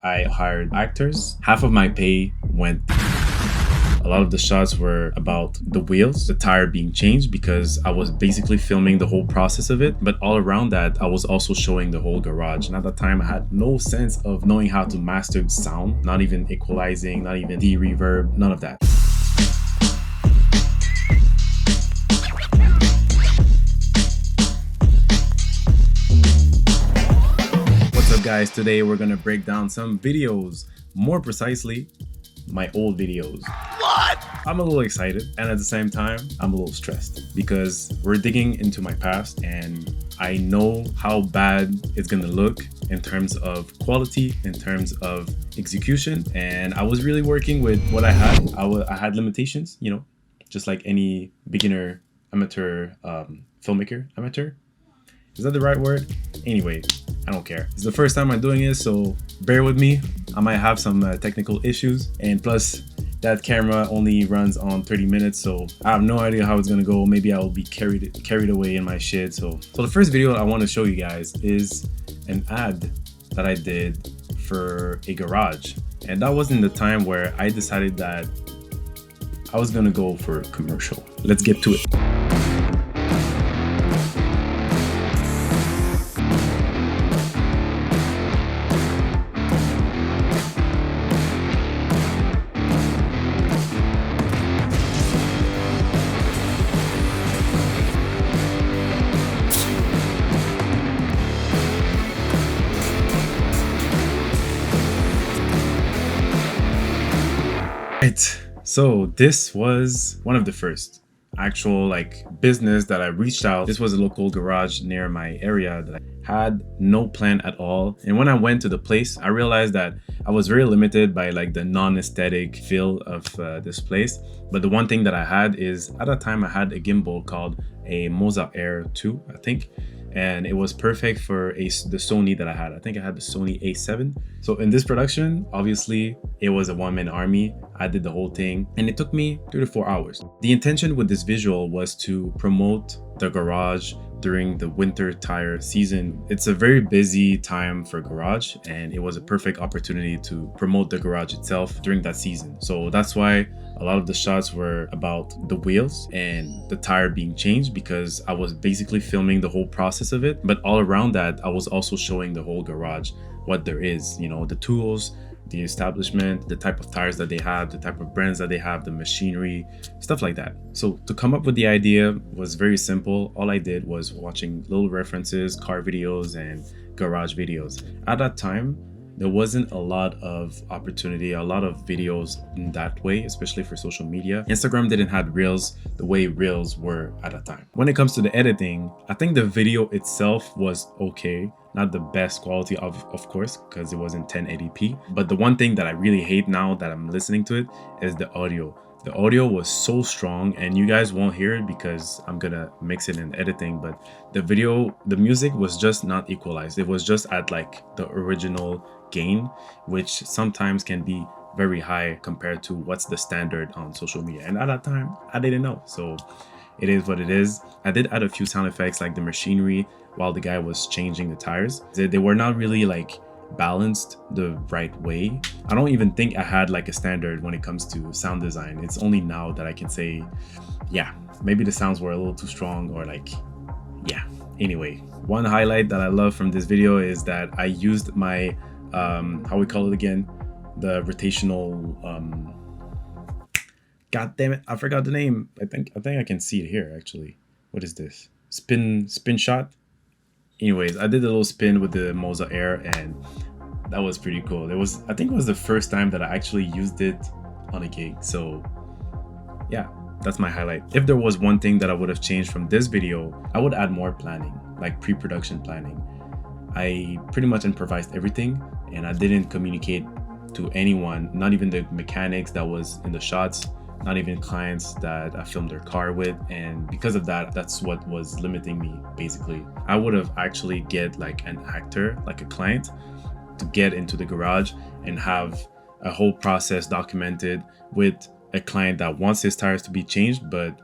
I hired actors. Half of my pay went. A lot of the shots were about the wheels, the tire being changed, because I was basically filming the whole process of it. But all around that, I was also showing the whole garage. And at that time, I had no sense of knowing how to master sound, not even equalizing, not even de-reverb, none of that. What's up, guys? Today we're gonna break down some videos, more precisely my old videos. What? I'm a little excited, and at the same time I'm a little stressed because we're digging into my past and I know how bad it's gonna look in terms of quality, in terms of execution, and I was really working with what I had. I had limitations, you know, just like any beginner amateur filmmaker. Amateur, is that the right word? Anyway, I don't care. It's the first time I'm doing it, so bear with me. I might have some technical issues, and plus that camera only runs on 30 minutes, so I have no idea how it's gonna go. Maybe I will be carried away in my shit. So the first video I want to show you guys is an ad that I did for a garage, and that was in the time where I decided that I was gonna go for a commercial. Let's get to it. Right, so this was one of the first actual like business that I reached out. This was a local garage near my area that I had no plan at all. And when I went to the place, I realized that I was very limited by like the non-aesthetic feel of this place. But the one thing that I had is, at that time I had a gimbal called a Moza Air 2, I think. And it was perfect for the Sony that I had. I think I had the Sony A7. So in this production, obviously it was a one-man army. I did the whole thing and it took me 3 to 4 hours. The intention with this visual was to promote the garage during the winter tire season. It's a very busy time for garage, and it was a perfect opportunity to promote the garage itself during that season. So that's why a lot of the shots were about the wheels and the tire being changed, because I was basically filming the whole process of it. But all around that, I was also showing the whole garage, what there is, you know, the tools, the establishment, the type of tires that they have, the type of brands that they have, the machinery, stuff like that. So to come up with the idea was very simple. All I did was watching little references, car videos and garage videos. At that time, there wasn't a lot of opportunity, a lot of videos in that way, especially for social media. Instagram didn't have Reels the way Reels were at that time. When it comes to the editing, I think the video itself was okay. Not the best quality of course, because it wasn't 1080p. But the one thing that I really hate now that I'm listening to it is the audio. The audio was so strong, and you guys won't hear it because I'm gonna mix it in editing, but the music was just not equalized. It was just at like the original gain, which sometimes can be very high compared to what's the standard on social media. And at that time, I didn't know. So it is what it is. I did add a few sound effects like the machinery while the guy was changing the tires. They were not really like balanced the right way. I don't even think I had like a standard when it comes to sound design. It's only now that I can say, yeah, maybe the sounds were a little too strong, or like, yeah. Anyway, one highlight that I love from this video is that I used my how we call it again, the rotational god damn it, I forgot the name. I think I can see it here actually. What is this? Spin shot. Anyways, I did a little spin with the Moza Air, and that was pretty cool. I think it was the first time that I actually used it on a gig. So yeah, that's my highlight. If there was one thing that I would have changed from this video, I would add more planning, like pre-production planning. I pretty much improvised everything, and I didn't communicate to anyone, not even the mechanics that was in the shots, not even clients that I filmed their car with. And because of that, that's what was limiting me basically. I would have actually get like an actor, like a client, to get into the garage and have a whole process documented with a client that wants his tires to be changed but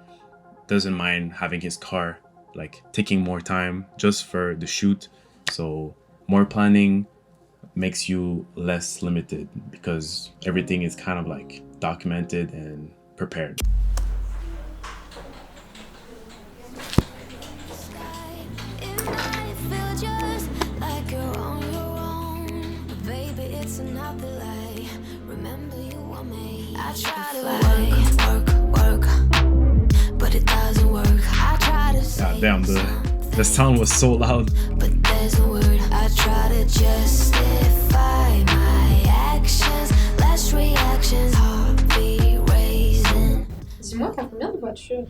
doesn't mind having his car like taking more time just for the shoot. So more planning, makes you less limited because everything is kind of like documented and prepared. God damn, the sound was so loud. But there's a word. I try to justify my actions. Less reactions, heartbeat raising. Dis-moi, t'as combien de voitures?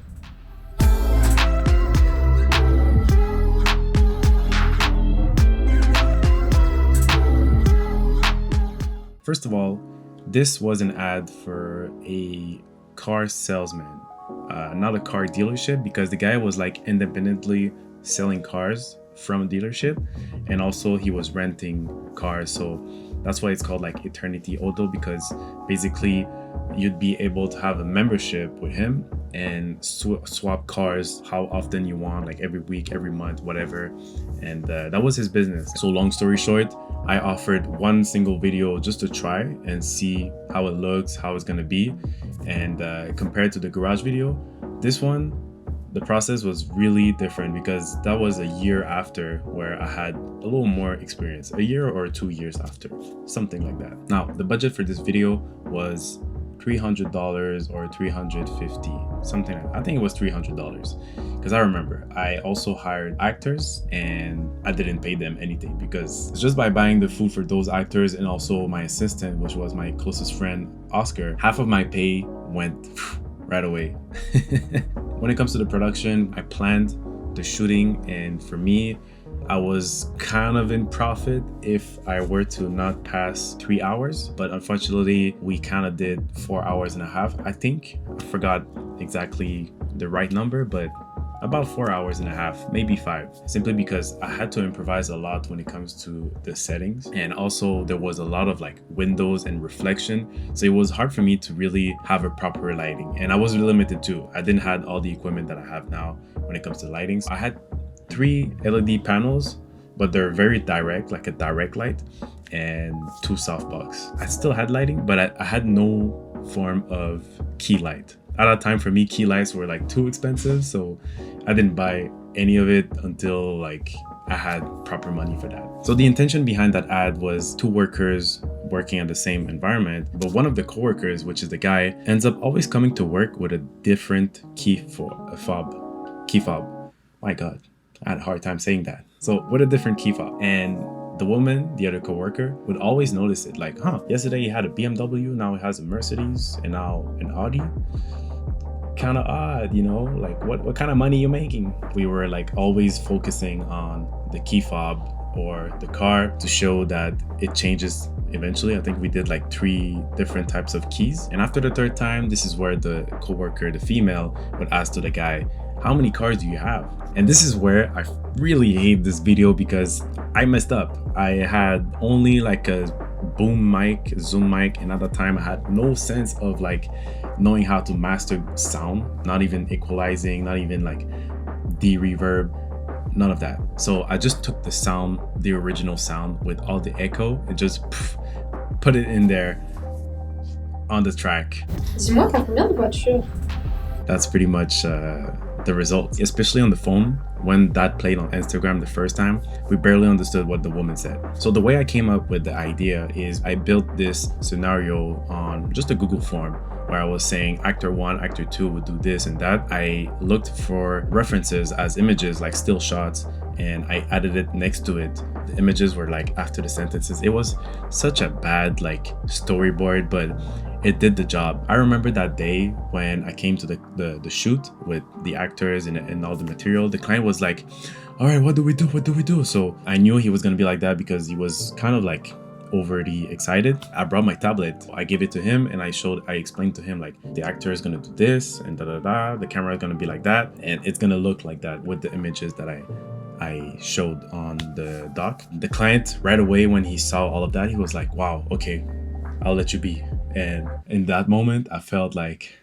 First of all, this was an ad for a car salesman, not a car dealership, because the guy was like independently selling cars from a dealership, and also he was renting cars. So that's why it's called like Eternity Auto, because basically you'd be able to have a membership with him and swap cars how often you want, like every week, every month, whatever. And that was his business. So long story short, I offered one single video just to try and see how it looks, how it's gonna be. And compared to the garage video, this one, the process was really different because that was a year after where I had a little more experience, a year or 2 years after, something like that. Now, the budget for this video was $300 or $350, something like that. I think it was $300 because I remember I also hired actors and I didn't pay them anything because just by buying the food for those actors and also my assistant, which was my closest friend, Oscar, half of my pay went right away. When it comes to the production, I planned the shooting, and for me, I was kind of in profit if I were to not pass 3 hours, but unfortunately we kind of did 4 hours and a half. I think I forgot exactly the right number, but about 4 hours and a half, maybe 5, simply because I had to improvise a lot when it comes to the settings. And also there was a lot of like windows and reflection. So it was hard for me to really have a proper lighting. And I was limited too. I didn't have all the equipment that I have now when it comes to lighting. So I had 3 LED panels, but they're very direct, like a direct light, and 2 softbox. I still had lighting, but I had no form of key light. At that time for me, key lights were like too expensive, so I didn't buy any of it until like I had proper money for that. So the intention behind that ad was 2 workers working at the same environment, but one of the coworkers, which is the guy, ends up always coming to work with a different key fob. My God, I had a hard time saying that. So with a different key fob. And the woman, the other coworker, would always notice it, like, yesterday he had a BMW, now he has a Mercedes, and now an Audi. Kind of odd, you know, like what kind of money you making? We were like always focusing on the key fob or the car to show that it changes eventually. I think we did like 3 different types of keys. And after the 3rd time, this is where the coworker, the female, would ask to the guy, how many cars do you have? And this is where I really hate this video because I messed up. I had only like a boom mic, zoom mic, and at the time I had no sense of like knowing how to master sound, not even equalizing, not even like de-reverb, none of that. So I just took the sound, the original sound with all the echo, and just put it in there on the track. Dis-moi, t'as combien de voitures? That's pretty much the result. Especially on the phone, when that played on Instagram the first time, we barely understood what the woman said. So the way I came up with the idea is I built this scenario on just a Google form where I was saying actor 1, actor 2 would do this and that. I looked for references as images, like still shots, and I added it next to it. The images were like after the sentences. It was such a bad like storyboard, but it did the job. I remember that day when I came to the shoot with the actors and all the material, the client was like, all right, what do we do? So I knew he was gonna be like that because he was kind of like overly excited. I brought my tablet, I gave it to him, and I explained to him like the actor is gonna do this and the camera is gonna be like that, and it's gonna look like that with the images that I showed on the doc. The client right away, when he saw all of that, he was like, wow, okay, I'll let you be. And in that moment, I felt like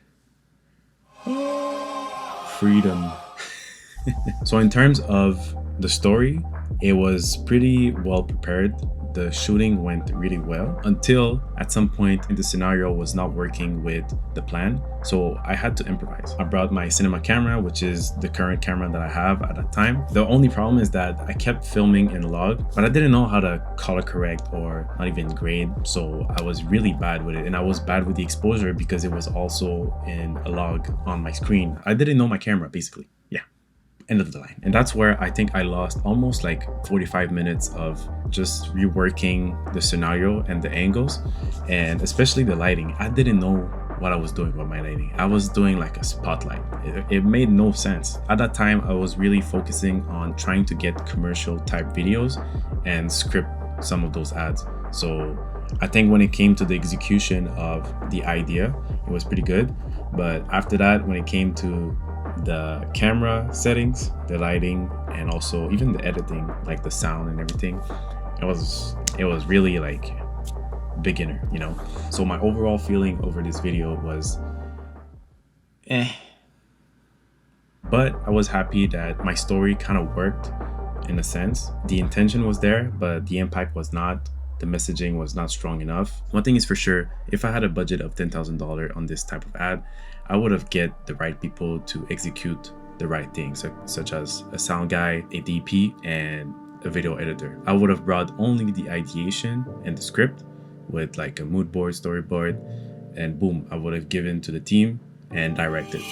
freedom. So in terms of the story, it was pretty well prepared. the shooting went really well until at some point the scenario was not working with the plan. So I had to improvise. I brought my cinema camera, which is the current camera that I have at that time. The only problem is that I kept filming in log, but I didn't know how to color correct or not even grade. So I was really bad with it, and I was bad with the exposure because it was also in a log on my screen. I didn't know my camera, basically. Yeah. End of the line. And that's where I think I lost almost like 45 minutes of just reworking the scenario and the angles, and especially the lighting. I didn't know what I was doing with my lighting. I was doing like a spotlight. It made no sense. At that time, I was really focusing on trying to get commercial type videos and script some of those ads. So I think when it came to the execution of the idea, it was pretty good. But after that, when it came to the camera settings, the lighting, and also even the editing, like the sound and everything, it was really like beginner, you know. So my overall feeling over this video was but I was happy that my story kind of worked in a sense. The intention was there, but the impact was not. The messaging was not strong enough. One thing is for sure, if I had a budget of $10,000 on this type of ad, I would have get the right people to execute the right things, such as a sound guy, a DP, and a video editor. I would have brought only the ideation and the script with like a mood board, storyboard, and boom, I would have given to the team and directed.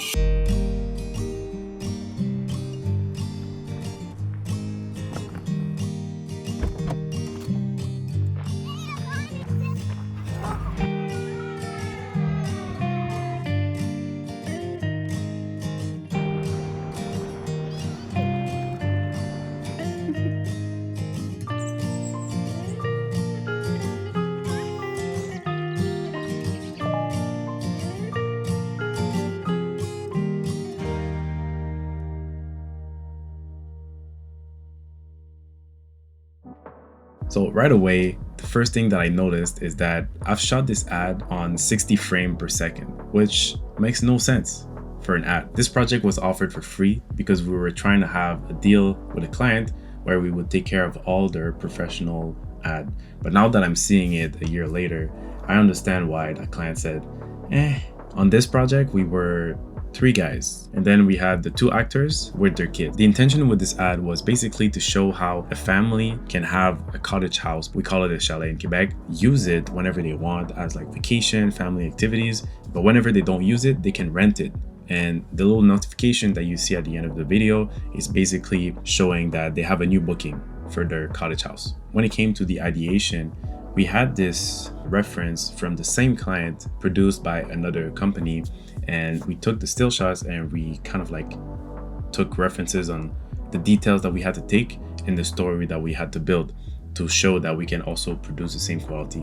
So right away, the first thing that I noticed is that I've shot this ad on 60 frames per second, which makes no sense for an ad. This project was offered for free because we were trying to have a deal with a client where we would take care of all their professional ad. But now that I'm seeing it a year later, I understand why that client said, On this project, we were 3 guys, and then we had the 2 actors with their kids. The intention with this ad was basically to show how a family can have a cottage house, we call it a chalet in Quebec, use it whenever they want as like vacation, family activities, but whenever they don't use it, they can rent it. And the little notification that you see at the end of the video is basically showing that they have a new booking for their cottage house. When it came to the ideation, we had this reference from the same client produced by another company, and we took the still shots and we kind of like took references on the details that we had to take in the story that we had to build to show that we can also produce the same quality,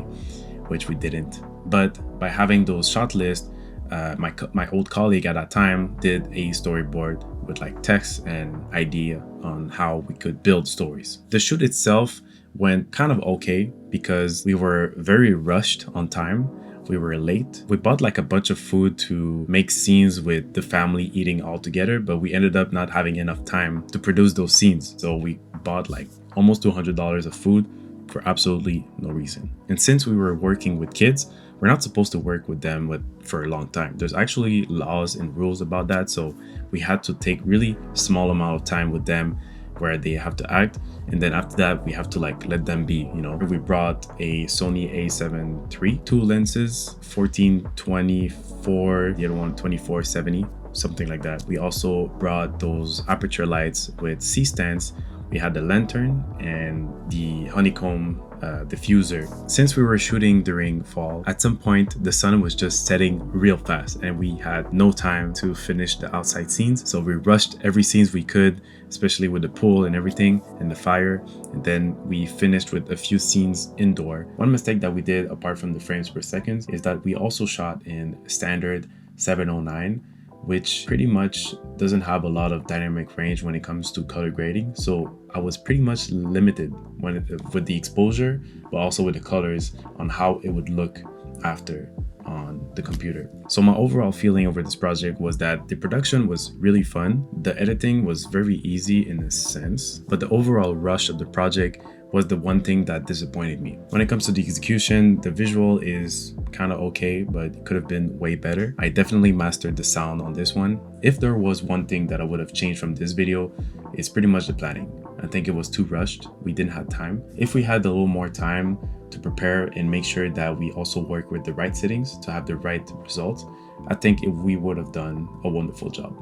which we didn't. But by having those shot lists, my old colleague at that time did a storyboard with like text and idea on how we could build stories. The shoot itself went kind of okay because we were very rushed on time. We were late. We bought like a bunch of food to make scenes with the family eating all together, but we ended up not having enough time to produce those scenes. So we bought like almost $200 of food for absolutely no reason. And since we were working with kids, we're not supposed to work with them for a long time. There's actually laws and rules about that. So we had to take really small amount of time with them where they have to act, and then after that we have to like let them be, you know. We brought a Sony A7 III, 2 lenses, 14-24, the other one 24-70, something like that. We also brought those aperture lights with C-stands. We had the lantern and the honeycomb diffuser. Since we were shooting during fall, at some point the sun was just setting real fast and we had no time to finish the outside scenes, so we rushed every scenes we could, especially with the pool and everything and the fire, and then we finished with a few scenes indoor. One mistake that we did apart from the frames per second is that we also shot in standard 709, which pretty much doesn't have a lot of dynamic range when it comes to color grading. So I was pretty much limited with the exposure, but also with the colors on how it would look after on the computer. So my overall feeling over this project was that the production was really fun. The editing was very easy in a sense, but the overall rush of the project was the one thing that disappointed me. When it comes to the execution, the visual is kind of okay, but it could have been way better. I definitely mastered the sound on this one. If there was one thing that I would have changed from this video, it's pretty much the planning. I think it was too rushed. We didn't have time. If we had a little more time to prepare and make sure that we also work with the right settings to have the right results, I think we would have done a wonderful job.